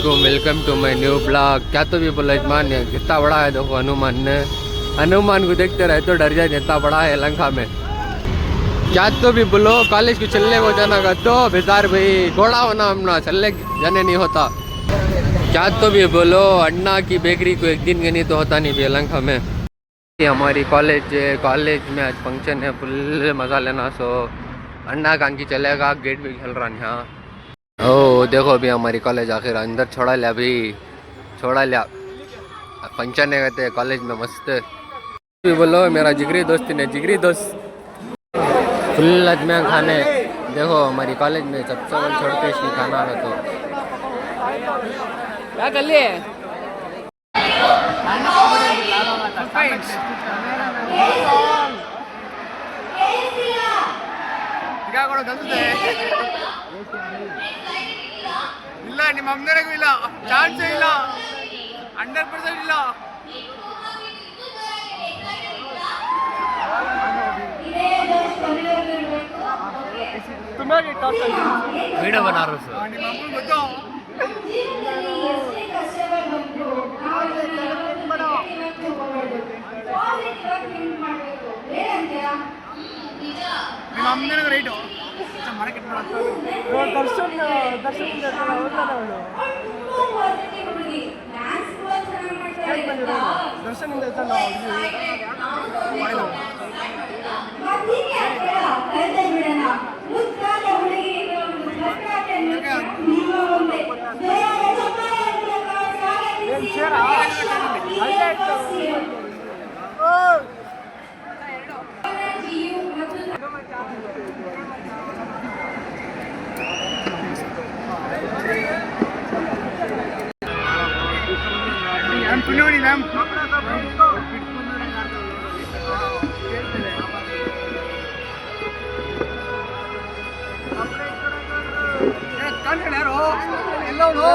वालेकुम, welcome to my new blog. क्या तो भी बोला यजमान, कितना बड़ा है देखो हनुमान ने। हनुमान को देखते रहे तो डर जाए, इतना बड़ा है लंका में। क्या तो भी बोलो, कॉलेज को चलने को जाना का तो बेजार भाई, घोड़ा होना हमना चलने जाने नहीं होता। क्या तो भी बोलो, अन्ना की बेकरी को एक दिन के नहीं तो होता नहीं भी लंका में। हमारी कॉलेज में आज फंक्शन है, फुल मज़ा लेना। सो अन्ना कांकी चलेगा, गेट भी खेल रहा है यहाँ। ओ देखो अभी हमारी कॉलेज आखिर अंदर छोड़ा लिया, अभी छोड़ा लिया। फंक्शन है कहते कॉलेज में मस्त। भी बोलो मेरा जिगरी दोस्त ने, जिगरी दोस्त फुल अजमेर खाने। देखो हमारी कॉलेज में सबसे बड़ा छोड़ के इसकी खाना आ रहा तो क्या कर लिए ಇಲ್ಲ ನಿಮ್ಮ ಅಮ್ಮನಿಗೂ ಇಲ್ಲ, ಚಾನ್ಸೇ ಇಲ್ಲ, 100% ಇಲ್ಲ. वीडियो बना रहा हूँ ನಿಮ್ಮ ಅಮ್ಮನಿಗೆ ಗೊತ್ತು. ನಿಮ್ಮ ಅಮ್ಮನಿಗೆ ರೈಟು ಮಾರ್ಕೆಟ್ ದರ್ಶನ್ ದರ್ಶನಿಂದ ನೋಡಿ ಮ್ಯಾಮ್ ಯಾರು ಎಲ್ಲವನು